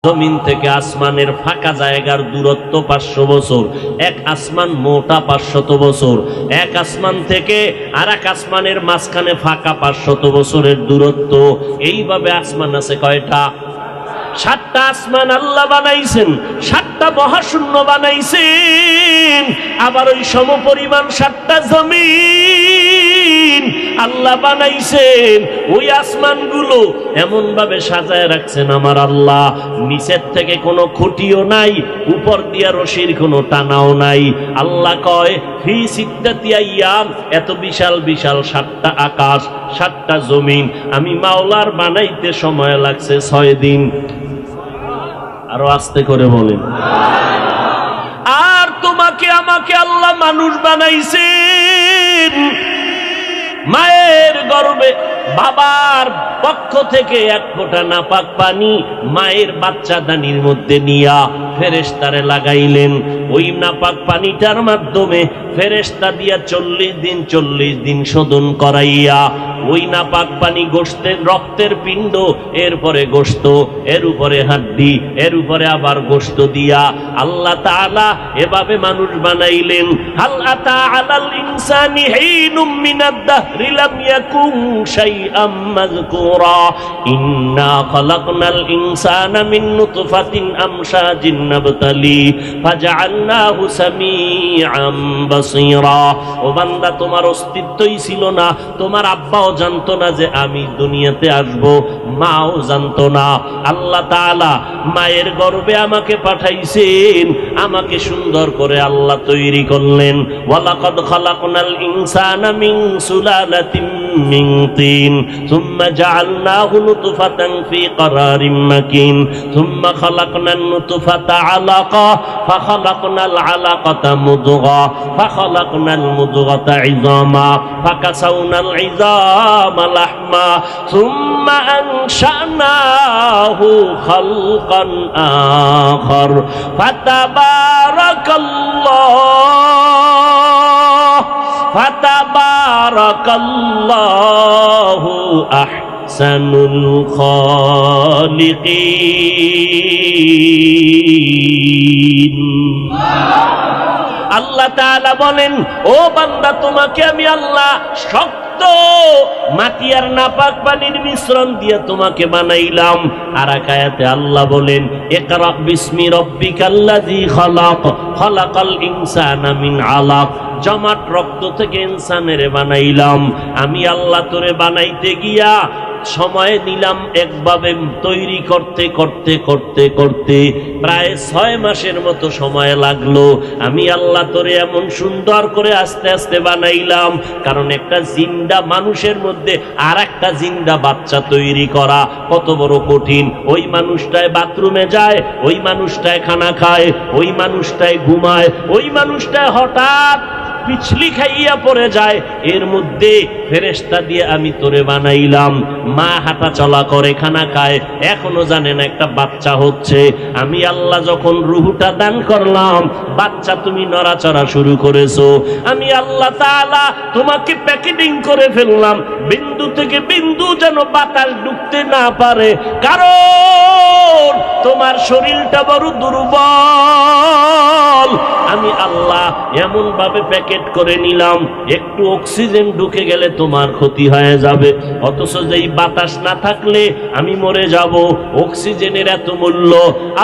জমিন থেকে আসমানের ফাঁকা জায়গার দূরত্ব 500 বছর। এক আসমান মোটা 500 বছর। এক আসমান থেকে আর এক আসমানের মাঝখানে ফাঁকা 500 বছরের দূরত্ব। এইভাবে আসমান আছে কয়টা? 7টা আসমান আল্লাহ বানাইছেন, 7টা মহাশূন্য বানাইছেন। আবার ওই সমপরিমাণ 7টা জমিন আল্লাহ বানাইছেন। ওই আসমানগুলো এমন ভাবে সাজায় রাখছেন আমার আল্লাহ, নিচের থেকে কোনো খুঁটিও নাই, উপর দিয়া রশির কোনো টানাও নাই। আল্লাহ কয় ফি সিত্তাতি আইয়াম, এত বিশাল বিশাল 7টা আকাশ, 7টা জমিন আমি মাওলার বানাইতে সময় লাগছে 6 দিন। আরো আস্তে করে বলেন। আর তোমাকে আমাকে আল্লাহ মানুষ বানাইছেন। মায়ের গর্ভে বাবার পক্ষ থেকে এক ফোঁটা নাপাক পানি মায়ের বাচ্চাদানির মধ্যে নিয়া ফেরেশতারে লাগাইলেন। ওই নাপাক পানিটার মাধ্যমে ফেরেশতা দিয়া 40 দিন শোধন করাইয়া ওই নাপাক পানি গোশতের রক্তের পিণ্ড, এরপরে গোশত, এর উপরে হাড্ডি, এর উপরে আবার গোশত দিয়া আল্লাহ তাআলা এভাবে মানুষ বানাইলেন। হাল আতা আলাল ইনসানি হিনুম মিনাদ দাহরি লাম ইয়াকুন শাইআম মাযকুরা ইন্না খালাকনাল ইনসানা মিন নুতফাতিন আমশাজিন নাবতালি ফাজআলনাহু সামিআম বাসীরা। ও বান্দা, তোমার অস্তিত্বই ছিল না, তোমার আব্বাও জানতো না যে আমি দুনিয়াতে আসব, মাও জানতো না। আল্লাহ তাআলা মায়ের গর্ভে আমাকে পাঠাইছেন, আমাকে সুন্দর করে আল্লাহ তৈরি করলেন। ওয়ালাকাদ খালাকনাল ইনসানা মিন সুলালাতিন মিন তিন সুম্মা জাআলনাহু নুতফাতান ফি ক্বারারিম মাকিন সুম্মা খালাকনান নুতফাতা আলাকা ফাখালাকনাল আলাকাতা মুদগা ফাখালাকনাল মুদগাতা ইযামা ফাকাসাউনাল ইযামা লাহমা সুম্মা আনশানাহু খালকান আখার ফাতাবারাকাল্লাহু আহসানুল খালিকিন। আল্লাহ তাআলা বলেন, ও বান্দা, তোমাকে আমি আল্লাহ শক্ত মাটি আর নাপাক পানির মিশ্রণ দিয়ে তোমাকে বানাইলাম। আর এক আয়াতে আল্লাহ বলেন, ইকরা বিসমি রাব্বিকাল্লাযী খালাক খালাকাল ইনসানা মিন আলাক। জমাট রক্ত থেকে ইনসানের বানাইলাম। আমি আল্লাহ তোরে বানাইতে গিয়া সময় নিলাম একভাবে তৈরি করতে করতে করতে করতে প্রায় 6 মাসের মতো সময় লাগলো। আমি আল্লাহ তোরে এমন সুন্দর করে আস্তে আস্তে বানাইলাম, কারণ একটা জিন্দা মানুষের মধ্যে আর একটা জিন্দা বাচ্চা তৈরি করা কত বড় কঠিন। ওই মানুষটায় বাথরুমে যায়, ওই মানুষটায় খানা খায়, ওই মানুষটায় ঘুমায়, ওই মানুষটায় হঠাৎ পিছলি খাইয়া পড়ে যায়। এর মধ্যে ফেরেশতা দিয়ে আমি তোরে বানাইলাম। মা হাঁটা চলা করে, খানা খায়, এখনো জানে না একটা বাচ্চা হচ্ছে। আমি আল্লাহ যখন রুহুটা দান করলাম, বাচ্চা তুমি নড়াচড়া শুরু করেছো। আমি আল্লাহ তাআলা তোমাকে প্যাকেটিং করে ফেললাম, বিন্দু থেকে বিন্দু যেন বাতাস ঢুকতে না পারে, কারণ তোমার শরীরটা বড় দুর্বল। আমি আল্লাহ এমন ভাবে প্যাকেট করে নিলাম, একটু অক্সিজেন ঢুকে গেলে তোমার ক্ষতি হয়ে যাবে, অথচ যেই বাতাস না থাকলে আমি মরে যাব। অক্সিজেনের এত মূল্য।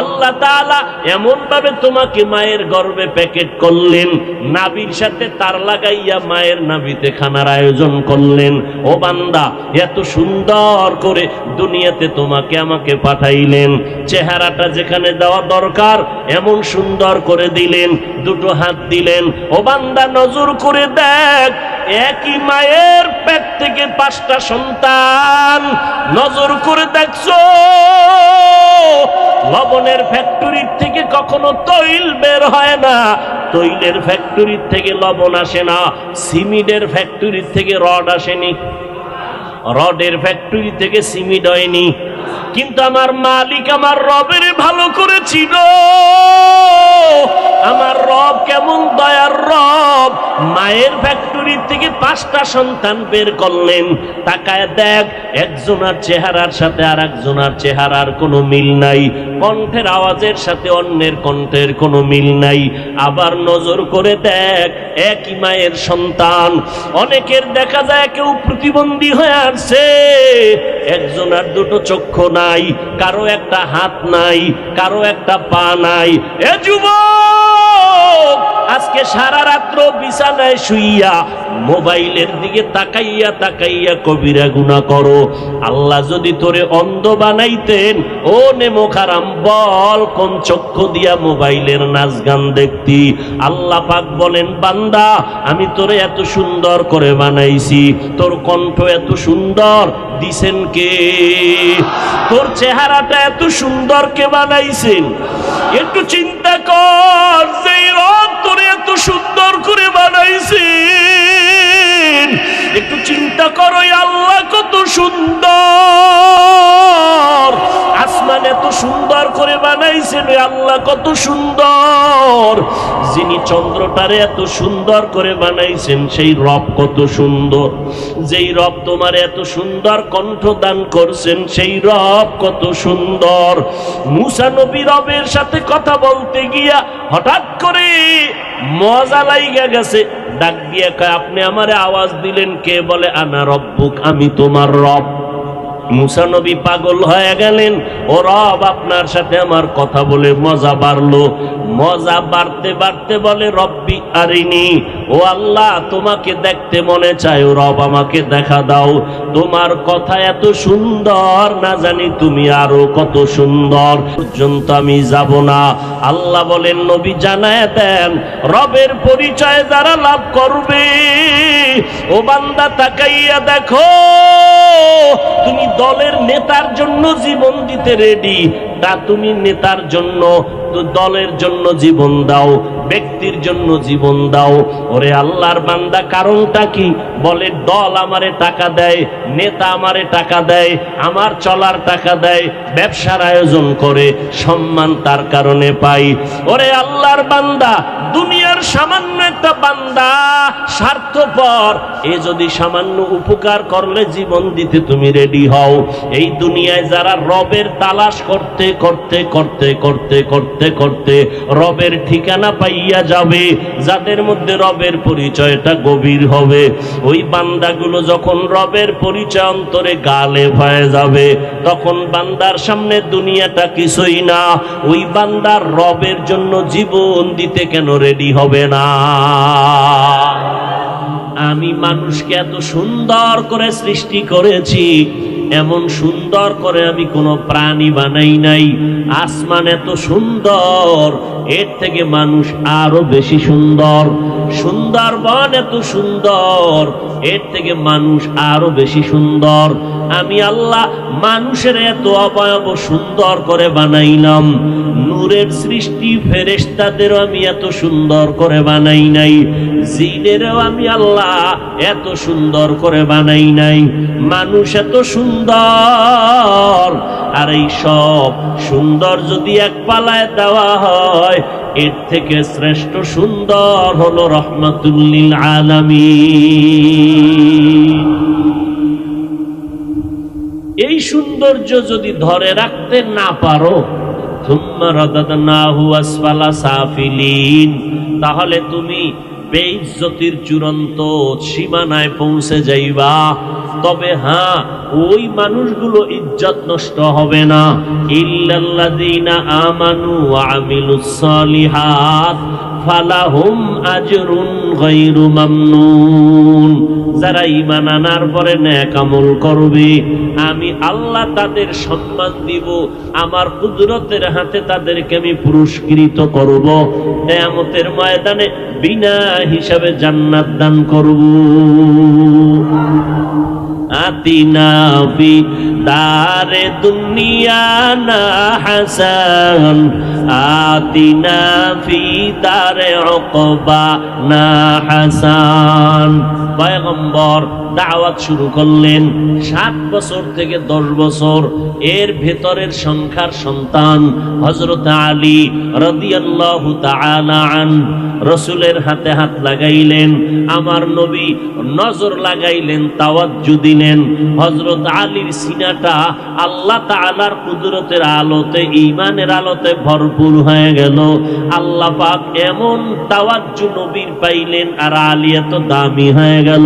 আল্লাহ তাআলা এমন ভাবে তোমাকে মায়ের গর্ভে প্যাকেট করলেন, নাভির সাথে তার লাগাইয়া মায়ের নাভিতে খানার আয়োজন করলেন। ও বান্দা, এত সুন্দর করে দুনিয়াতে তোমাকে আমাকে পাঠাইলেন। চেহারাটা যেখানে দেওয়া দরকার এমন সুন্দর করে দিলেন, দুটো হাত দিলেন। ও বান্দা, নজর করে দেখ, একই মায়ের পেট থেকে 5টা সন্তান। নজর করে দেখছো, লবণের ফ্যাক্টরির থেকে কখনো তৈল বের হয় না, তৈলের ফ্যাক্টরির থেকে লবণ আসে না, সিমেন্টের ফ্যাক্টরির থেকে রড আসেনি, রডের ফ্যাক্টরি থেকে সিমেন্ট হয়নি। কিন্তু আমার মালিক আমার রবের ভালো করেছিল, আমার রব কেমন দয়ার রব, মায়ের ফ্যাক্টরি থেকে 5টা সন্তান বের করলেন। তাকায় দেখ, একজনের চেহারার সাথে আর একজনের চেহারার কোনো মিল নাই, কণ্ঠের আওয়াজের সাথে অন্যের কণ্ঠের কোনো মিল নাই। আবার নজর করে দেখ, একই মায়ের সন্তান। অনেকের দেখা যায় কেউ প্রতিবন্ধী হয়ে আসছে, একজনের দুটো চক্ষু নাই, কারো একটা হাত নাই, কারো একটা পা নাই। এ যুবক, আজকে সারা রাত্র বিছানায় শুইয়া মোবাইলের দিকে তাকাইয়া তাকাইয়া কবিরা গুনাহ করো। আল্লাহ যদি তোরে অন্ধ বানাইতেন, ও নেমো খারাম, বল কোন চক্ষু দিয়া মোবাইলের নাচ গান দেখতি? আল্লাহ পাক বলেন, বান্দা আমি তোরে এত সুন্দর করে বানাইছি, তোর কণ্ঠ এত সুন্দর দিছেন কে? তোর চেহারাটা এত সুন্দর কে বানাইছেন? একটু চিন্তা কর, যে রব তোরে এত সুন্দর করে বানাইছেন, একটু চিন্তা করো আল্লাহ কত সুন্দর। আসমান এত সুন্দর করে বানাইছেন, আল্লাহ কত সুন্দর। যিনি চন্দ্রটারে এত সুন্দর করে বানাইছেন, সেই রব কত সুন্দর। যেই রব তোমার এত সুন্দর কণ্ঠ দান করছেন, সেই রব কত সুন্দর। মুসা নবী রবের সাথে কথা বলতে গিয়া হঠাৎ করে মজা লাইগা গেছে, ডাক দিয়ে কয়, আপনি আমারে আওয়াজ দিলেন কে? বলে, আনা রব্বুক, আমি তোমার রব। মুসা নবী পাগল হয়ে গেলেন, ও রব, আপনার সাথে আমার কথা বলে মজা বাড়লো। মজা বাড়তে বাড়তে বলে, রব্বি আরিনি, ও আল্লাহ তোমাকে দেখতে মনে চায়, ও রব আমাকে দেখা দাও। তোমার কথা এত সুন্দর, না জানি তুমি আরো কত সুন্দর, পর্যন্ত আমি যাব না। আল্লাহ বলেন, নবী জানায় দেন, রবের পরিচয় যারা লাভ করবে, ও বান্দা তাকাইয়া দেখো, তুমি দলের নেতার জন্য জীবন দিতে রেডি, তা তুমি নেতার জন্য, দলের জন্য জীবন দাও, ব্যক্তির জন্য জীবন দাও। ওরে আল্লাহর বান্দা, কারণটা কি? বলে, দল আমারে টাকা দেয়, নেতা আমারে টাকা দেয়, আমার চলার টাকা দেয়, ব্যবসার আয়োজন করে, সম্মান তার কারণে পাই। ওরে আল্লাহর বান্দা, দুনিয়ার সামান্য একটা বান্দা স্বার্থপর, এ যদি সামান্য উপকার করলে জীবন দিতে তুমি রেডি হও। এই দুনিয়ায় যারা রবের তালাশ করতে করতে করতে করতে করতে করতে রবের ঠিকানা পাইয়া যাবে, যাদের মধ্যে রবের পরিচয়টা গভীর হবে, ওই বান্দাগুলো যখন রবের পরিচয় অন্তরে গালে হয়ে যাবে, তখন বান্দার সামনে দুনিয়াটা কিছুই না। ওই বান্দার রবের জন্য জীবন দিতে কেন রেডি হবে না? আমি মানুষকে এত সুন্দর করে সৃষ্টি করেছি, এমন সুন্দর করে আমি কোনো প্রাণী বানাই নাই। আসমান এত সুন্দর, এর থেকে মানুষ আরো বেশি সুন্দর। সুন্দরবন এত সুন্দর, এর থেকে মানুষ আরো বেশি সুন্দর। আমি আল্লাহ মানুষের এত অবয়ব সুন্দর করে বানাইলাম। নূরের সৃষ্টি ফেরেশতাদেরও আমি এত সুন্দর করে বানাই নাই, জিনেরও আমি আল্লাহ এত সুন্দর করে বানাই নাই। মানুষ এত সুন্দর, আর এই সব সুন্দর যদি এক পালায় দেওয়া হয়, এর থেকে শ্রেষ্ঠ সুন্দর হলো রহমাতুল লিল আলামিন। এই সৌন্দর্য যদি ধরে রাখতে না পারো, থুম্মা রাদাদনাহু আসফালা সাফিলিন, তাহলে তুমি বেইজ্জতির চূড়ান্ত সীমানায় পৌঁছে যাইবা। তবে হ্যাঁ, ওই মানুষগুলো ইজ্জত নষ্ট হবে না। ইল্লাল্লাযীনা আমানু ওয়া আমিলুস সালিহাত ফালাহুম আজরুন গায়রু মামনুন। যারা ঈমান আনার পরে নেক আমল করবে, আমি আল্লাহ তাদের সম্মান দিব, আমার কুদরতের হাতে তাদেরকে আমি পুরস্কৃত করব, কিয়ামতের ময়দানে বিনা হিসাবে জান্নাত দান করব। আতিনা ফি দারে দুনিয়া না হাসান আতিনা ফি দারে উকবা না হাসান। পয়গম্বর দাওয়াত শুরু করলেন 7 বছর থেকে 10 বছর, এর ভেতরের সংখ্যার সন্তান হযরত আলী রাদিয়াল্লাহু তাআলা আন রাসূলের হাতে হাত লাগাইলেন, আমার নবী নজর লাগাইলেন, তাওয়াজ্জু দিলেন। হযরত আলীর সিনাটা আল্লাহ তাআলার কুদরতের আলোতে, ঈমানের আলোতে ভরপুর হয়ে গেল। আল্লাহ পাক এমন তাওয়াজ্জু নবীর পাইলেন, আর আলী এত দামি হয়ে গেল।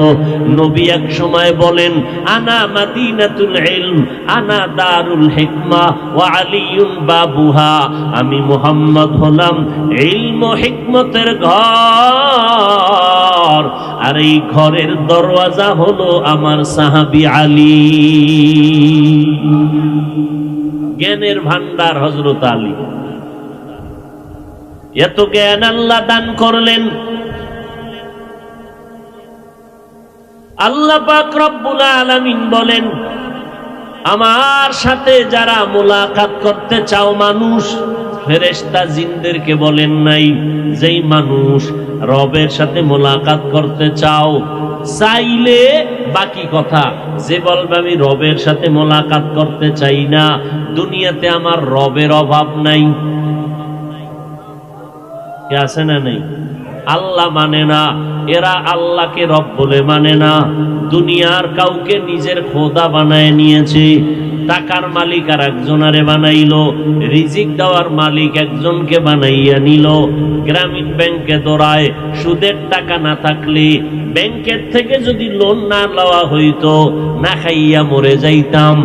নবী এক সময় বলেন, আনা মাদিনাতুল ইলম আনা দারুল হিকমা ওয়া আলিয়ুন বাবুহা, আমি মুহাম্মদ হলাম ইলম ও হিকমতের ঘর, আর এই ঘরের দরওয়াজা হলো আমার সাহাবী আলী। জ্ঞানের ভান্ডার হযরত আলী, এত জ্ঞান আল্লাহ দান করলেন। আল্লাহ পাক রব্বুল আলামিন বলেন, আমার সাথে যারা মোলাকাত করতে চাও মানুষ, ফেরেশতা জিনদেরকে বলেন নাই, যেই মানুষ রবের সাথে মোলাকাত করতে চাও, চাইলে বাকি কথা, যে বলবে আমি রবের সাথে মোলাকাত করতে চাই না, দুনিয়াতে আমার রবের অভাব নাই, কে আছে না নেই? আল্লাহ মানে না, এরা আল্লাহকে রব বলে মানে না, দুনিয়ার কাউকে নিজের খোদা বানায় নিয়েছে। টাকার মালিক আর একজনারে বানাইলো, রিজিক দেওয়ার মালিক একজনকে বানাইয়া নিল। গ্রামীণ ব্যাংকে দৌড়ায়, সুদের টাকা না থাকলে ব্যাংকের থেকে যদি লোন না লওয়া হইতো, না খাইয়া মরে যাইতাম।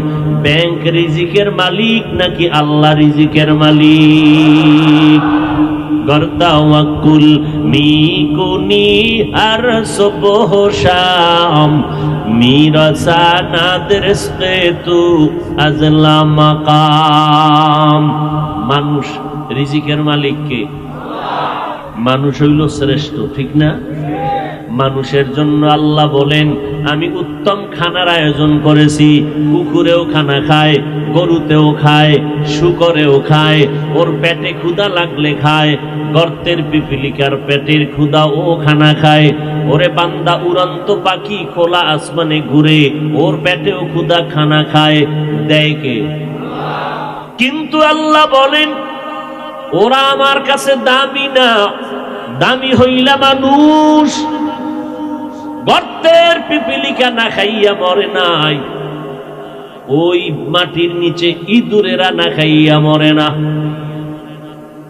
ব্যাংক রিজিকের মালিক নাকি আল্লাহ রিজিকের মালিক? গর্দাওয়াকুল মিকুনি আর সুবহ শাম মিরাসানা দরসকে তু আজলা মাকাম। মানুষ রিজিকের মালিক কে? মানুষ হইল শ্রেষ্ঠ, ঠিক না? মানুষের জন্য আল্লাহ বলেন, আমি উত্তম খানার আয়োজন করেছি। কুকুরেও খানা খায়, গরুতেও খায়, শুকরেও খায়, ওর পেটে ক্ষুধা লাগলে খায়। গর্তের পিপিলিকার পেটের ক্ষুধা ও খানা খায়। ওরে বান্দা, উড়ন্ত পাখি খোলা আসমানে ঘুরে, ওর পেটেও ক্ষুধা খানা খায়, দেয় কে? কিন্তু আল্লাহ বলেন, ওরা আমার কাছে দামি না, দামি হইলা মানুষ। গর্তের পিপিলিকা না খাইয়া মরে নাই, ওই মাটির নিচে ইঁদুরেরা না খাইয়া মরে না।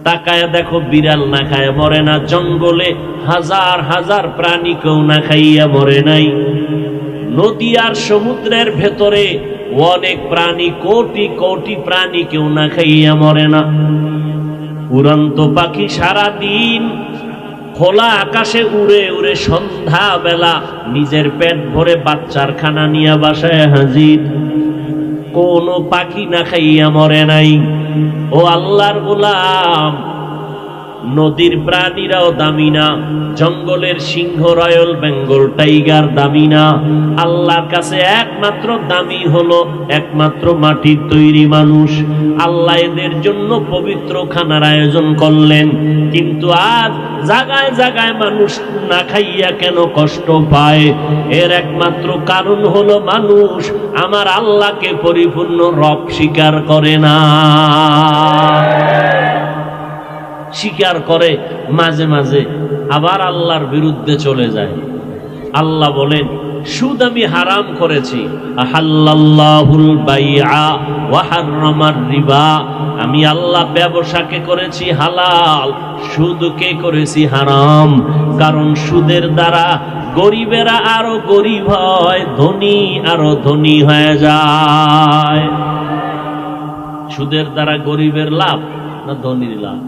তাকায় দেখো, বিড়াল না খাইয়া মরে না। জঙ্গলে হাজার হাজার প্রাণী কেউ না খাইয়া মরে নাই। নদী আর সমুদ্রের ভেতরে অনেক প্রাণী, কোটি কোটি প্রাণী কেউ না খাইয়া মরে না। উড়ন্ত পাখি সারা দিন খোলা আকাশে উড়ে উড়ে সন্ধ্যা বেলা নিজের পেট ভরে বাচ্চার খানা নিয়ে বাসায় হাজির। কোন পাখি না খাইয়া মরে নাই। ও আল্লাহর গোলাম, নদীর প্রাণীরাও দামি না, জঙ্গলের সিংহ রয়্যাল বেঙ্গল টাইগার দামি না। আল্লাহর কাছে একমাত্র দামি হলো একমাত্র মাটির তৈরি মানুষ। আল্লাহ এদের জন্য পবিত্র খানার আয়োজন করলেন। কিন্তু আজ জায়গায় জায়গায় মানুষ না খাইয়া কেন কষ্ট পায়? এর একমাত্র কারণ হলো মানুষ আমার আল্লাহকে পরিপূর্ণ রব স্বীকার করে না। স্বীকার করে মাঝে মাঝে, আবার আল্লাহর বিরুদ্ধে চলে যায়। আল্লাহ বলেন, সুদ আমি হারাম করেছি। আহাল্লাল্লাহুল বাইআ ওয়া হাররামার রিবা, আমি আল্লাহ ব্যবসাকে করেছি হালাল, সুদকে করেছি হারাম। কারণ সুদের দ্বারা গরিবেরা আরো গরিব হয়, ধনী আরো ধনী হয়ে যায়। সুদের দ্বারা গরিবের লাভ না ধনীর লাভ?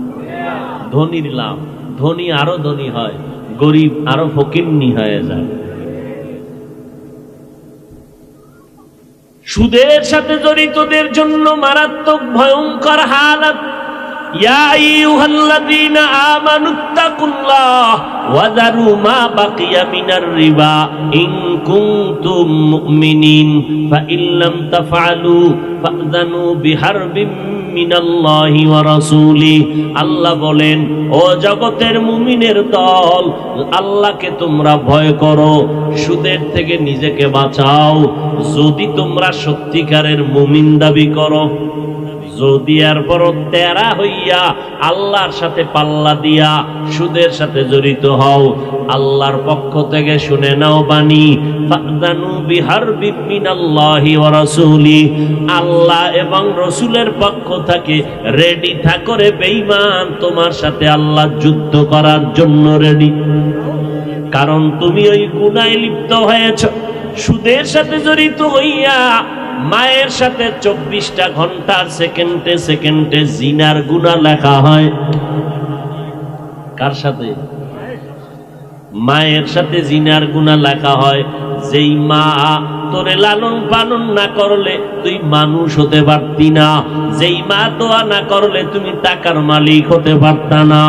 ধনীর লাভ। ধনী আরো ধনী হয়, গরিব আরো ফকিন্নি হয়ে যায়। সুদের সাথে জড়িতদের জন্য মারাত্মক ভয়ঙ্কর হালাত। ইয়া আইয়ুহাল্লাযীনা আমানুত্তাকুল্লাহ ওয়া যারু মা বাকিয়া মিনার রিবা ইন কুনতুম মুমিনিন ফা ইন লাম তাফআলু ফাযনু বিহারবিম মিনাল্লাহি ওয়া রাসূলি। আল্লাহ বলেন, ও জগতের মুমিনের দল, আল্লাহকে তোমরা ভয় করো, সুদের থেকে নিজেকে বাঁচাও যদি তোমরা সত্যিকারের মুমিন দাবি করো। যদি এরপর তেরা হইয়া আল্লাহর সাথে পাল্লা দিয়া সুদের সাথে জড়িত হও, আল্লাহর পক্ষ থেকে শুনে নাও বাণী, ফাযনু বিহারবিম মিনাল্লাহি ওয়া রাসূলি। আল্লাহ এবং রাসূলের পক্ষ থেকে রেডি থাকো রে বেঈমান, তোমার সাথে আল্লাহ যুদ্ধ করার জন্য রেডি। কারণ তুমি ওই গুনাহে লিপ্ত হয়েছো, সুদের সাথে জড়িত হইয়া মায়ের সাথে 24টা ঘন্টার সেকেন্ডে সেকেন্ডে জিনার গুনাহ লেখা হয়। কার সাথে? মায়ের সাথে জিনার গুনাহ লেখা হয়। যেই মা তোরে লালন পালন না করলে তুই মানুষ হতে পারতি না, যেই মা দোয়া না করলে তুমি টাকার মালিক হতে পারতা না,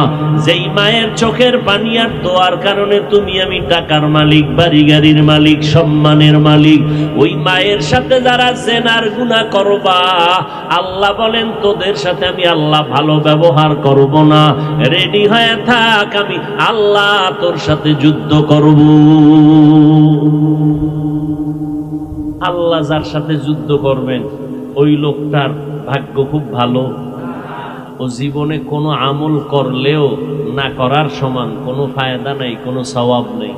যেই মায়ের চোখের পানি আর দোয়ার কারণে তুমি আমি টাকার মালিক, বাড়ি গাড়ির মালিক, সম্মানের মালিক, ওই মায়ের সাথে যারা জেনার গুনাহ করবা, আল্লাহ বলেন তোদের সাথে আমি আল্লাহ ভালো ব্যবহার করব না, রেডি হয়ে থাক, আমি আল্লাহ তোর সাথে যুদ্ধ করব। আল্লাহ যার সাথে যুদ্ধ করবেন ওই লোকটার ভাগ্য খুব ভালো। ও জীবনে কোনো আমল করলেও না করার সমান, কোনো ফায়দা নাই, কোনো সওয়াব নেই।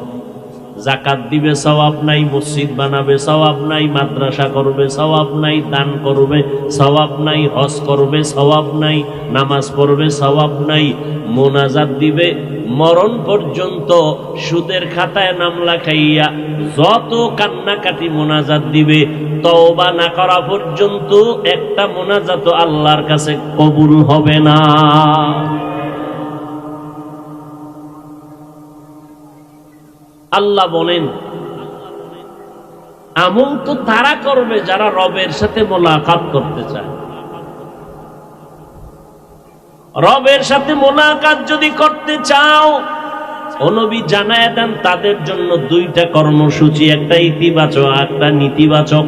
যাকাত দিবে সওয়াব নাই, মসজিদ বানাবে সওয়াব নাই, মাদ্রাসা করবে সওয়াব নাই, দান করবে সওয়াব নাই, হজ করবে সওয়াব নাই, নামাজ পড়বে সওয়াব নাই, মোনাজাত দিবে মরণ পর্যন্ত সুদের খাতায় নাম লেখাইয়া যত কান্নাকাটি মোনাজাত দিবে, তওবা না করা পর্যন্ত একটা মোনাজাত আল্লাহর কাছে কবুল হবে না। আল্লাহ বলেন, আমল তো তারা করবে যারা রবের সাথে মোলাকাত করতে চায়। রবের সাথে মোলাকাত যদি করতে চাও, ও নবী জানায় দেন তাদের জন্য দুইটা কর্মসূচি, একটা ইতিবাচক, একটা নেতিবাচক।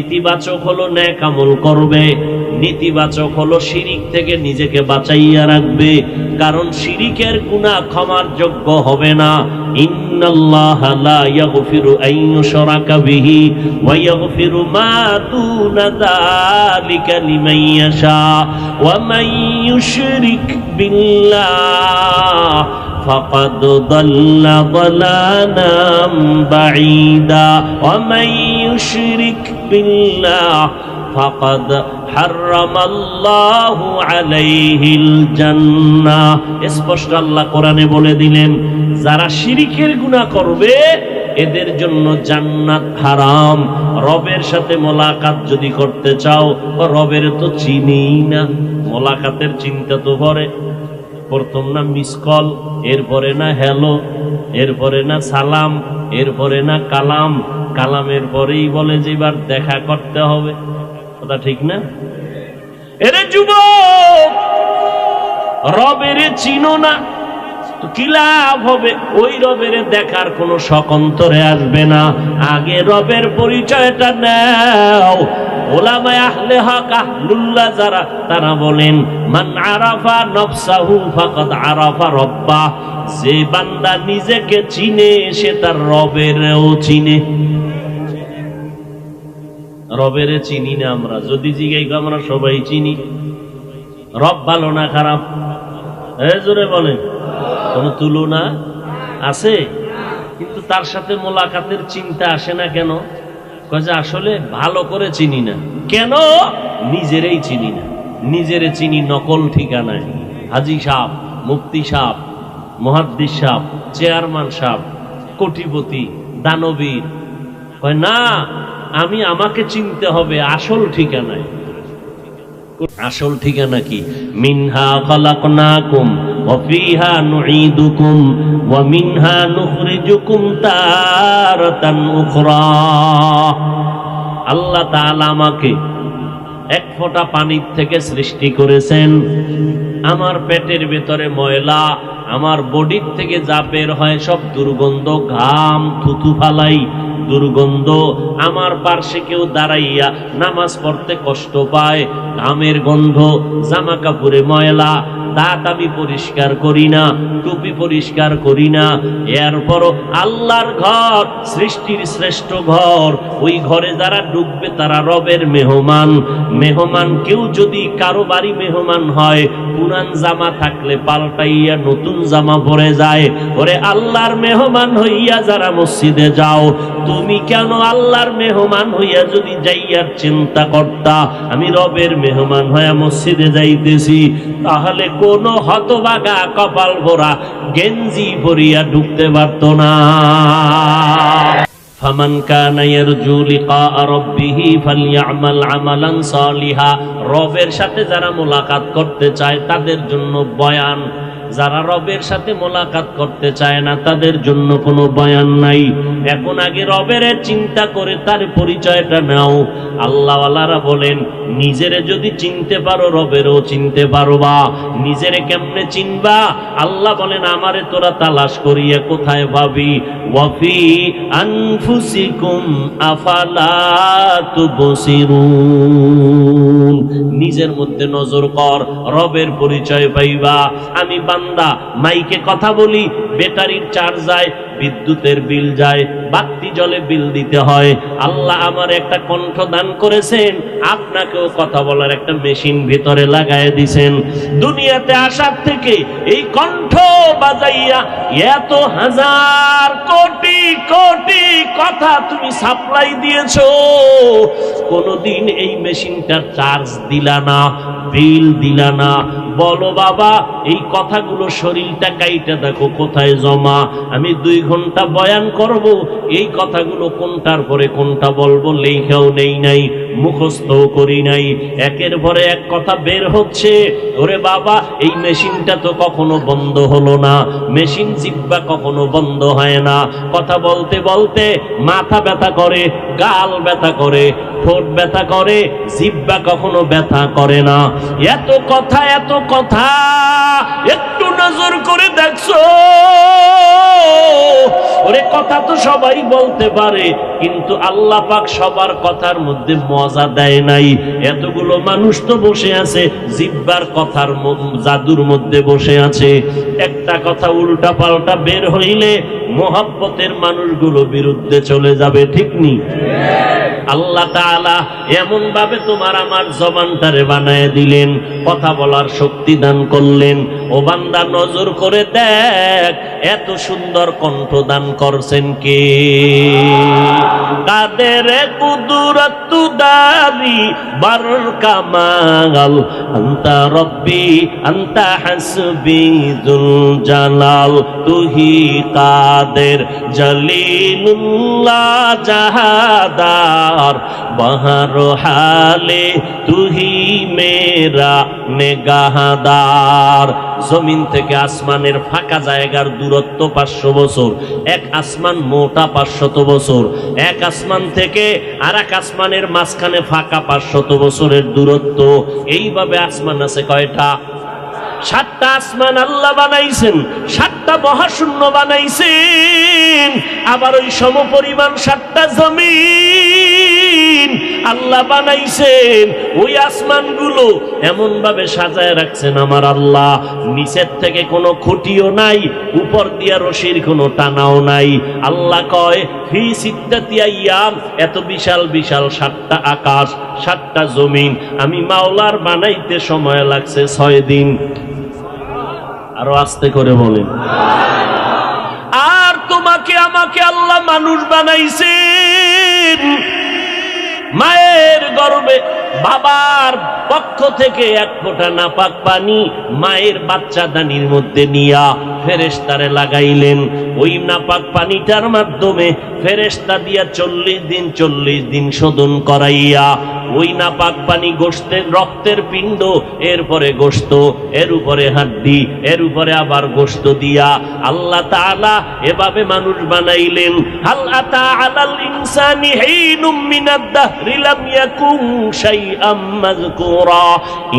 ইতিবাচক হলো নেক আমল করবে, নেতিবাচক হলো শিরিক থেকে নিজেকে বাঁচাইয়া রাখবে, কারণ শিরিকের গুনাহ ক্ষমার যোগ্য হবে না। ইন্নাল্লাহা লা ইয়াগফিরু আন ইউশরাকা বিহি ওয়া ইয়াগফিরু মা দুনা যালিকা লিমান ইয়াশা ওয়া মান ইউশরিক বিল্লাহ ফাকাদ দাল্লা দালালাম বাঈদা ওয়া মান ইউশরিক বিল্লাহ ফাকাদ হারামাল্লাহু আলাইহিল জান্নাহ। স্পষ্ট আল্লাহ কোরআনে বলে দিলেন, যারা শিরিকের গুনাহ করবে এদের জন্য জান্নাত হারাম। রবের সাথে মোলাকাত যদি করতে চাও, রবের তো চিনিই না, মোলাকাতের চিন্তা তো করে। প্রথম না মিস কল, এরপরে না হ্যালো, এরপরে না সালাম, এরপরে না কালাম, কালামের পরেই বলে যে এবার দেখা করতে হবে। কথা ঠিক না? এরে যুবক, রবের চিনো না তো কি লাভ হবে? ওই রবের দেখার কোনো শখ অন্তরে আসবে না। আগে রবের পরিচয়টা নাও। ওলামায়ে আহলে হক, আহলুল্লাহ যারা, তারা বলেন, মান আরাফা নফসাহু ফাকাদ আরাফা রব্বাহ। যে বান্দা নিজেকে চিনে সে তার রবেরও চিনে। রবেরে চিনি না আমরা, যদি জিজ্ঞাই আমরা সবাই চিনি। রব ভালো না খারাপ? জোরে বলেন, কোন তুলনা আছে? কিন্তু তার সাথে মোলাকাতের চিন্তা আসে না কেন? কয়ে যে আসলে ভালো করে চিনি না। কেন? নিজেরই চিনি না। নিজেরে চিনি নকল ঠিকানায়। হাজী সাহেব, মুফতি সাহেব, মুহাদ্দিস সাহেব, চেয়ারম্যান সাহেব, কোটিপতি, দানবীর। কয় না, আমি আমাকে চিনতে হবে আসল ঠিকানায়। আসল ঠিকানা কি? মিনহা খালাকনাকুম ওয়া ফিহা নুঈদুকুম ওয়া মিনহা নুখরিজুকুম তারাতান উখরা। আল্লাহ তাআলা আমাকে এক ফোঁটা পানির থেকে সৃষ্টি করেছেন। আমার পেটের ভেতরে ময়লা, আমার বডির থেকে যা বের হয় সব দুর্গন্ধ, ঘাম, থুতু ফালাই দুর্গন্ধ। আমার পার্শ্বে কেউ দাঁড়াইয়া নামাজ পড়তে কষ্ট পায়, ঘামের গন্ধ, জামা কাপড়ে ময়লা, দাঁত আমি পরিষ্কার করি না, টুপি পরিষ্কার করি না। এরপরও আল্লাহর ঘর, সৃষ্টির শ্রেষ্ঠ ঘর, ওই ঘরে যারা ঢুকবে তারা রবের মেহমান। মেহমান কেউ যদি কারো বাড়ি মেহমান হয়, পুরান জামা থাকলে পাল্টাইয়া নতুন জামা পরে যায়। ওরে আল্লাহর মেহমান হইয়া যারা মসজিদে যাও, তুমি কেন আল্লাহর মেহমান হইয়া যদি যাইয়ার চিন্তা করতা আমি রবের মেহমান হইয়া মসজিদে যাইতেছি, তাহলে কোন হতভাগা কপাল ভরা গেঞ্জি পরিয়া ঢুকতে পারত না। ফামান কানা ইয়ারজু লিকা রাব্বিহি ফালইআমাল আমালান সালিহা। রবের সাথে যারা মোলাকাত করতে চায় তাদের জন্য বয়ান, যারা রবের সাথে মোলাকাত করতে চায় না তাদের জন্য কোনো বয়ান নাই। এখন আগে রবের চিন্তা করে তার পরিচয়টা নাও। আল্লাহওয়ালারা বলেন নিজেরে যদি চিনতে পারো রবেরও চিনতে পারবা। নিজেরে কেমনে চিনবা? আল্লাহ বলেন আমারে তোরা তালাশ করিয়া কোথায় পাবি? ওয়াফি আনফুসিকুম আফালা তুবসিরুন। নিজের মধ্যে নজর কর, রবের পরিচয় পাইবা। আমি বান্দা মাইকে কথা বলি, ব্যাটারির চার্জ যায়, বিদ্যুতের বিল যায়, বাতি জলে বিল দিতে হয়। আল্লাহ আমার একটা কণ্ঠ দান করেছেন, আপনাকেও কথা বলার একটা মেশিন ভিতরে লাগায় দিছেন। দুনিয়াতে আসার থেকে এই কণ্ঠ বাজাইয়া এত হাজার কোটি কোটি কথা তুমি সাপ্লাই দিয়েছো, কোনদিন এই মেশিনটার চার্জ দিলা না, বিল দিলা না। বলো বাবা, এই কথাগুলো শরীরটা কাইটা দেখো কোথায় জমা। আমি 2 ঘন্টা বয়ান করব, এই কথাগুলো কোনটার পরে কোনটা বলবো লেখাও নেই নাই, মুখস্থও করি নাই, একের পরে এক কথা বের হচ্ছে। ওরে বাবা, এই মেশিনটা তো কখনো বন্ধ হলো না। মেশিন জিহ্বা কখনো বন্ধ হয় না। কথা বলতে বলতে মাথা ব্যথা করে, গাল ব্যথা করে, ঠোঁট ব্যথা করে, জিহ্বা কখনো ব্যথা করে না। এত কথা, এত কথা, একটু নজর করে দেখছো? ওরে কথা তো সবাই বলতে পারে, কিন্তু আল্লাহ পাক সবার কথার মধ্যে মজা দেয় নাই। এতগুলো মানুষ তো বসে আছে জিহ্বার কথার জাদুর মধ্যে বসে আছে। একটা কথা উল্টা পাল্টা বের হইলে মোহাব্বতের মানুষগুলো বিরুদ্ধে চলে যাবে, ঠিক নি? আল্লাহ তাআলা এমন ভাবে তোমার আমার জবানটারে বানায় দিলেন, কথা বলার শক্তি দান করলেন। ও বান্দা নজর করে দেখ, এত সুন্দর কণ্ঠ দান করছেন কে? কাদের কুদরত দারি বার কামাল, আনতা রব্বি আনতা হাসবি যুল জালাল, তুহি কাদের জলিলুল্লাহ জাহাদার, বাহার হালে তুহি মেরা নেগাহদার। জমিন থেকে আসমানের ফাঁকা জায়গার দূরত্ব 500 বছর, এক আসমান মোটা 500 বছর, এক আসমান থেকে আর এক আসমানের মাঝখানে ফাঁকা 500 বছরের দূরত্ব। এইভাবে আসমান আছে কয়টা? 7টা আসমান আল্লাহ বানাইছেন, 7টা মহাশূন্য বানাইছেন, আবার ওই সমপরিমাণ 7টা জমিন আল্লাহ বানাইছেন। ওই আসমানগুলো এমন ভাবে সাজায় রাখছেন আমার আল্লাহ, নিচের থেকে কোনো খুঁটিও নাই, উপর দিয়া রশির কোনো টানাও নাই। আল্লাহ কয় ফি সিত্তাতি আইয়াম, এত বিশাল বিশাল 7টা আকাশ, 7টা জমিন আমি মাওলার বানাইতে সময় লাগছে 6 দিন। আরো আস্তে করে বলেন। আর তোমাকে আমাকে আল্লাহ মানুষ বানাইছেন, মায়ের গর্ভে বাবার পক্ষ থেকে 1 ফোঁটা নাপাক পানি মায়ের বাচ্চাদানির মধ্যে নিয়া ফেরেশতারে লাগাইলেন। ওই নাপাক পানিটার মাধ্যমে ফেরেশতা দিয়া 40 দিন শোধন করাইয়া ওই নাপাক পানি গোশতের রক্তের পিণ্ড, এরপরে গোশত, এর উপরে হাড্ডি, এর উপরে আবার গোশত দিয়া আল্লাহ তাআলা এভাবে মানুষ বানাইলেন। হাল আতা আলাল ইনসানি হিনুম মিনাদ দাহরি লাম ইয়াকুন শাইআম মাযকুরা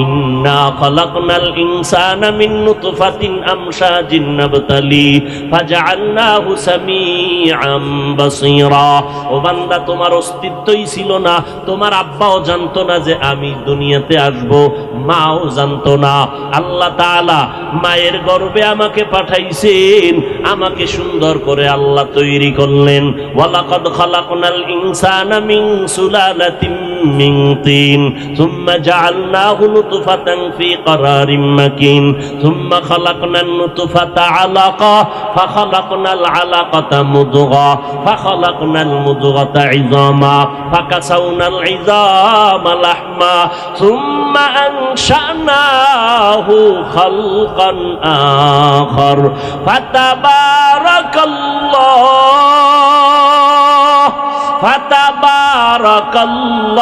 ইন্না খালাকনাল ইনসানা মিন নুতফাতিন আমশাজিন নাবতালি ফাজআলনাহু সামিআম বাসীরা। ও বান্দা, তোমার অস্তিত্বই ছিল না, তোমার আব্বাও জানতো না যে আমি দুনিয়াতে আসব, মাও জানতো না। আল্লাহ তাআলা মায়ের গর্ভে আমাকে পাঠাইছেন, আমাকে সুন্দর করে আল্লাহ তৈরি করলেন। ওয়ালাকাদ খালাকনাল ইনসানা মিন সুলালাতিন মিন তিন সুম্মা জাআলনাহু নুতফাতান ফি ক্বারারিম মাকিন সুম্মা খালাকনান নুতফাতা আলাকা ফাখালাকনাল আলাকাতা মুদগা ফাখালাকনাল মুদগাতা ইযামা ফাকাসাউনাল ইযামা লাহমা সুম্মা আনশানাহু খালকান আখার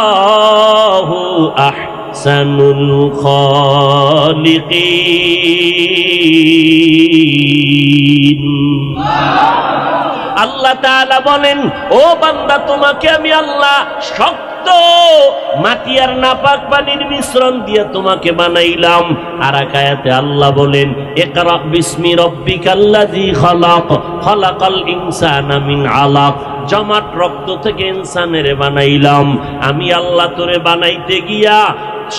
ফাতাবারাকাল্লাহু আহসানুল খালিকিন। আল্লাহ তাআলা বলেন, ও বান্দা, তোমাকে আমি আল্লাহ শক্ত মাটি আর নাপাক পানির মিশ্রণ দিয়ে তোমাকে বানাইলাম। আর এক আয়াতে আল্লাহ বলেন, ইকরা বিসমি রাব্বিকাল্লাযী খালাক খালাকাল ইনসানা মিন আলাক। জমাট রক্ত থেকে ইনসানের বানাইলাম। আমি আল্লাহ তোরে বানাইতে গিয়া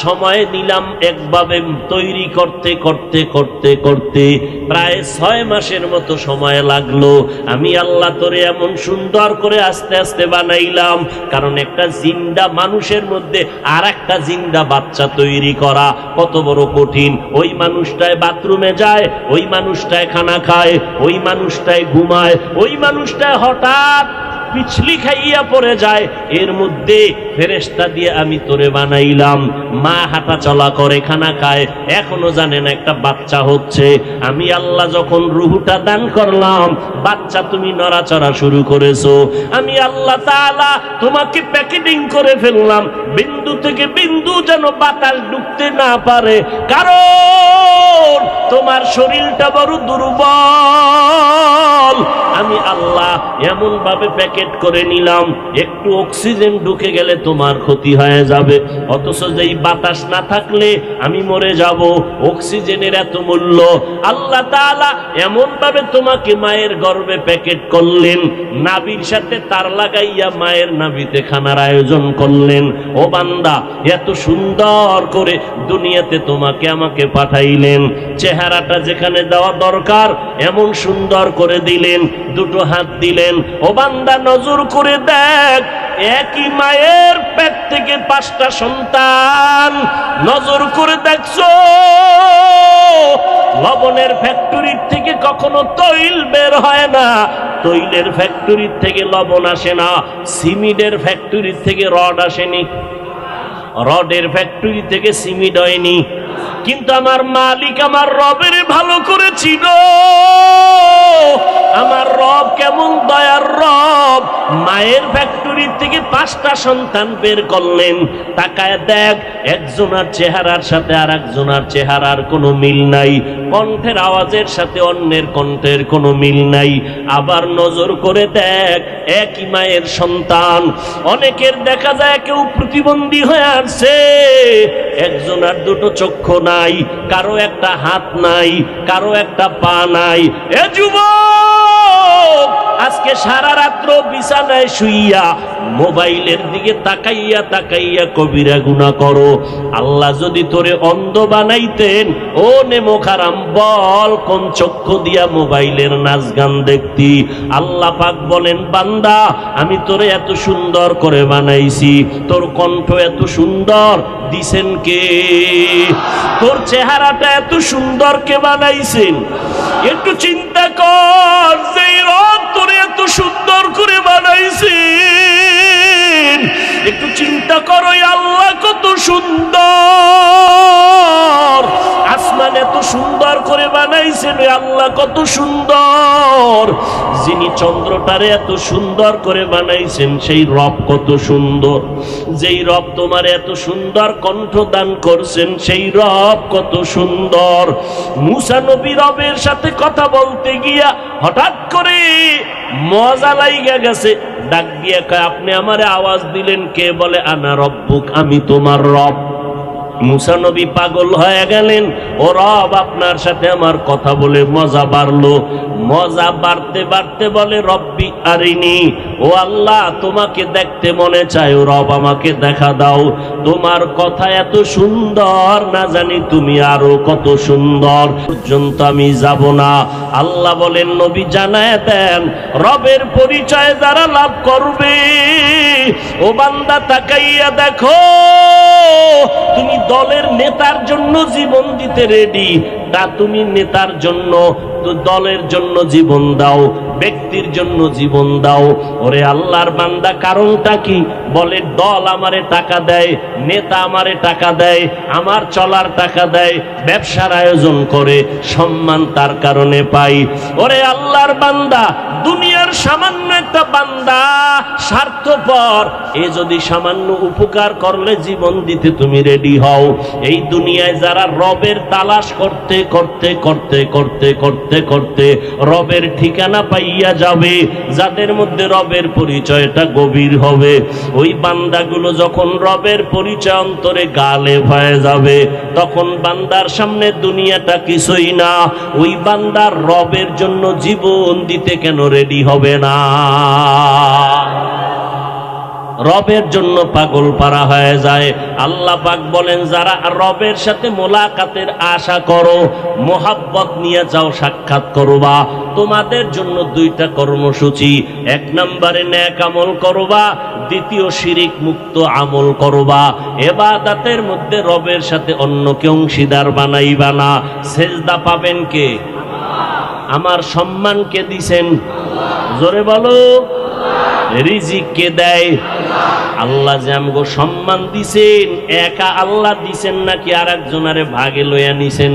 সময় নিলাম, একভাবে তৈরি করতে করতে করতে করতে প্রায় 6 মাসের মতো সময় লাগলো। আমি আল্লাহ তোরে এমন সুন্দর করে আস্তে আস্তে বানাইলাম, কারণ একটা জিন্দা মানুষের মধ্যে আর একটা জিন্দা বাচ্চা তৈরি করা কত বড় কঠিন। ওই মানুষটায় বাথরুমে যায়, ওই মানুষটায় খানা খায়, ওই মানুষটায় ঘুমায়, ওই মানুষটায় হঠাৎ পিছলি খাইয়া পড়ে যায়। এর মধ্যে ফেরেশতা দিয়ে আমি তোরে বানাইলাম। মা হাঁটা চলা করে, খানা খায়, এখনো জানে না একটা বাচ্চা হচ্ছে। আমি আল্লাহ যখন রুহুটা দান করলাম, বাচ্চা তুমি নড়াচড়া শুরু করেছো। আমি আল্লাহ তাআলা তোমাকে প্যাকেটিং করে ফেললাম, বিন্দু থেকে বিন্দু যেন বাতাস ঢুকতে না পারে, কারণ তোমার শরীরটা বড় দুর্বল। আমি আল্লাহ এমন ভাবে প্যাকেট করে নিলাম, একটু অক্সিজেন ঢুকে গেলে তোমার ক্ষতি হয়ে যাবে, অথচ যেই বাতাস না থাকলে আমি মরে যাব। অক্সিজেনের এত মূল্য। আল্লাহ তাআলা এমন ভাবে তোমাকে মায়ের গর্ভে প্যাকেট করলেন, নাভির সাথে তার লাগাইয়া মায়ের নাভিতে খানার আয়োজন করলেন। ও বান্দা, এত সুন্দর করে দুনিয়াতে তোমাকে আমাকে পাঠাইলেন। চেহারাটা যেখানে দেওয়া দরকার এমন সুন্দর করে দিলেন, দুটো হাত দিলেন। ও বান্দা, নজর করে দেখ, একই মায়ের পেট থেকে 5টা সন্তান। নজর করে দেখছো, লবণের ফ্যাক্টরির থেকে কখনো তৈল বের হয় না, তৈলের ফ্যাক্টরির থেকে লবণ আসে না, সিমেন্টের ফ্যাক্টরির থেকে রড আসেনি, রডের ফ্যাক্টরি থেকে সিমেন্ট হয়নি। কিন্তু আমার মালিক আমার রবের ভালো করেছিল। আমার রব কেমন দয়ার রব, মায়ের ফ্যাক্টরি থেকে 5টা সন্তান বের করলেন। তাকায় দেখ, একজনের চেহারার সাথে আর একজনের চেহারার কোনো মিল নাই, কণ্ঠের আওয়াজের সাথে অন্যের কণ্ঠের কোনো মিল নাই। আবার নজর করে দেখ, একই মায়ের সন্তান। অনেকের দেখা যায় কেউ প্রতিবন্ধী হয়ে আসছে, একজনের দুটো চক্ষু নাই, কারো একটা হাত নাই, কারো একটা পা নাই। এ যুবক, আজকে সারা রাত্র বিছানায় শুইয়া মোবাইলের দিকে তাকাইয়া তাকাইয়া কবিরা গুনাহ করো। আল্লাহ যদি তোরে অন্ধ বানাইতেন, ও নেমো খারাম, বল কোন চক্ষু দিয়া মোবাইলের নাচ গান দেখতি? আল্লাহ পাক বলেন, বান্দা, আমি তোরে এত সুন্দর করে বানাইছি, তোর কণ্ঠ এত সুন্দর দিছেন কে? তোর চেহারাটা এত সুন্দর কে বানাইছেন? একটু চিন্তা কর, যে রব তোরে এত সুন্দর করে বানাইছেন, একটু চিন্তা করো, আল্লাহ কত সুন্দর, আসমান এত সুন্দর করে বানাইছেন, আল্লাহ কত সুন্দর। যিনি চন্দ্রটারে এত সুন্দর করে বানাইছেন সেই রব কত সুন্দর। যেই রব তোমার এত সুন্দর কণ্ঠ দান করছেন সেই রব কত সুন্দর। মুসা নবী রবের সাথে কথা বলতে গিয়া হঠাৎ করে মজা লাইগা গেছে, ডাক দিয়ে কয়, আপনি আমারে আওয়াজ দিলেন কে? বলে, আনা রব্বুক, আমি তোমার রব। মুসা নবী পাগল হয়ে গেলেন, ও রব, আপনার সাথে আমার কথা বলে মজা বাড়লো। মজা বাড়তে বাড়তে বলে, রব্বি আরিনি, ও আল্লাহ তোমাকে দেখতে মনে চায়, ও রব আমাকে দেখা দাও। তোমার কথা এত সুন্দর, না জানি তুমি আরো কত সুন্দর, পর্যন্ত আমি যাব না। আল্লাহ বলেন, নবী জানায় দেন, রবের পরিচয় যারা লাভ করবে, ও বান্দা তাকাইয়া দেখো, তুমি দলের নেতার জন্য জীবন দিতে রেডি, তা তুমি নেতার জন্য, দলের জন্য জীবন দাও, ব্যক্তির জন্য জীবন দাও। ওরে আল্লাহর বান্দা, কারণটা কি? বলে, দল আমারে টাকা দেয়, নেতা আমারে টাকা দেয়, আমার চলার টাকা দেয়, ব্যবসার আয়োজন করে, সম্মান তার কারণে পাই। ওরে আল্লাহর বান্দা, দুনিয়ার সামান্য একটা বান্দা স্বার্থপর, এ যদি সামান্য উপকার করলে জীবন দিতে তুমি রেডি হও। এই দুনিয়ায় যারা রবের তালাশ করতে করতে করতে করতে করতে করতে রবের ঠিকানা পাইয়া যাবে, যাদের মধ্যে রবের পরিচয়টা গভীর হবে, ওই বান্দাগুলো যখন রবের পরিচয় অন্তরে গালে হয়ে যাবে, তখন বান্দার সামনে দুনিয়াটা কিছুই না। ওই বান্দার রবের জন্য জীবন দিতে কেন রেডি হবে না? রবের জন্য পাগল পারা হয়ে যায়। আল্লাহ পাক বলেন, যারা রবের সাথে মোলাকাতের আশা করো, মোহাব্বত নিয়ে যাও, সাক্ষাৎ করবা, তোমাদের জন্য দুইটা কর্মসূচি। এক নম্বরে নেক আমল করবা, দ্বিতীয় শিরিক মুক্ত আমল করবা। ইবাদতের মধ্যে রবের সাথে অন্যকে অংশীদার বানাইবা না। সেজদা পাবেন কে? আমার সম্মান কে দিছেন? জোরে বলো। রিজিক কে দেয়? আল্লাহ। যে আমগো সম্মান দিছেন, একা আল্লাহ দিছেন নাকি আর একজনারে ভাগে লইয়া নিছেন?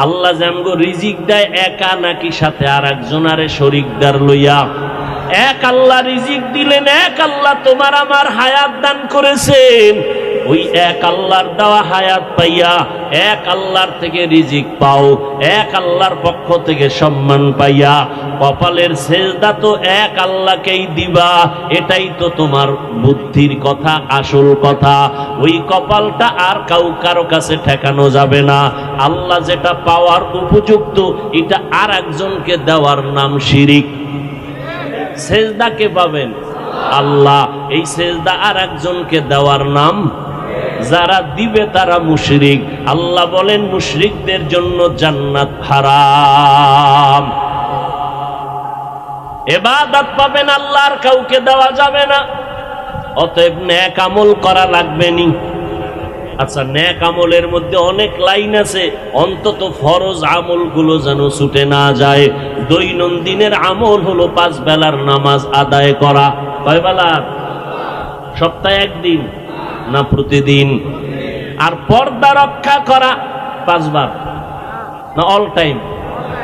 আল্লাহ যে আমগো রিজিক দেয়, একা নাকি সাথে আর একজনারে শরীকদার লইয়া? এক আল্লাহ রিজিক দিলেন, এক আল্লাহ তোমার আমার হায়াত দান করেছেন। ওই এক আল্লাহর দেওয়া হায়াত পাইয়া এক আল্লাহর থেকে রিজিক পাও, এক আল্লাহর পক্ষ থেকে সম্মান পাইয়া কপালের সেজদা তো এক আল্লাহকেই দিবা। এটাই তো তোমার বুদ্ধির কথা, আসল কথা। ওই কপালটা আর কারো কাছে ঠেকানো যাবে না। আল্লাহ যেটা পাওয়ার উপযুক্ত, এটা আর একজনকে দেওয়ার নাম শিরিক। সেজদা কে পাবেন? আল্লাহ। এই সেজদা আর একজনকে দেওয়ার নাম, যারা দিবে তারা মুশরিক। আল্লাহ বলেন, মুশরিকদের জন্য জান্নাত হারাম। ইবাদত পাবেন আল্লাহর, কাউকে দেওয়া যাবে না। অতএব নেক আমল করা লাগবে নি। আচ্ছা, নেক আমলের মধ্যে অনেক লাইন আছে, অন্তত ফরজ আমলগুলো যেন ছুটে না যায়। দৈনন্দিনের আমল হলো 5 বেলার নামাজ আদায় করা। কয় বেলা? সপ্তাহে একদিন না প্রতিদিন? আর পর্দা রক্ষা করা 5 বার না অল টাইম?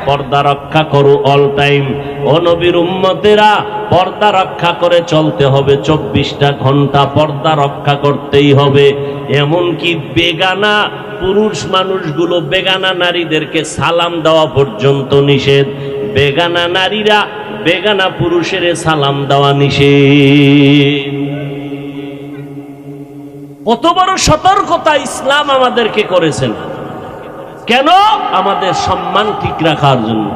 পর্দা রক্ষা করো অল টাইম। ও নবীর উম্মতেরা, পর্দা রক্ষা করে চলতে হবে। 24টা ঘন্টা পর্দা রক্ষা করতেই হবে। এমনকি বেগানা পুরুষ মানুষগুলো, বেগানা নারীদেরকে সালাম দেওয়া পর্যন্ত নিষেধ। বেগানা নারীরা বেগানা পুরুষের সালাম দেওয়া নিষেধ। কত বড় সতর্কতা ইসলাম আমাদেরকে করেছেন। কেন? আমাদের সম্মান ঠিক রাখার জন্য।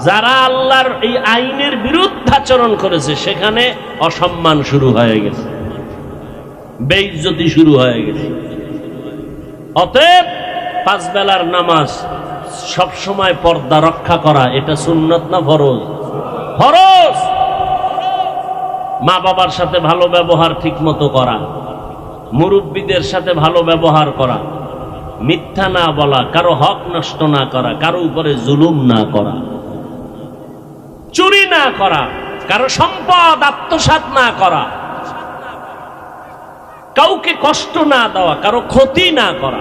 যারা আল্লাহর এই আইনের বিরুদ্ধাচরণ করেছে, সেখানে অসম্মান শুরু হয়ে গেছে, বেইজ্জতি শুরু হয়ে গেছে। অতএব 5 বেলার নামাজ সব সময় পর্দা রক্ষা করা, এটা সুন্নত না ফরজ? ফরজ। মা বাবার সাথে ভালো ব্যবহার ঠিক মতো করা, মুরব্বীদের সাথে ভালো ব্যবহার করা, মিথ্যা না বলা, কারো হক নষ্ট না করা, কারো উপরে জুলুম না করা, চুরি না করা, কারো সম্পদ আত্মসাৎ না করা, কাউকে কষ্ট না দেওয়া, কারো ক্ষতি না করা।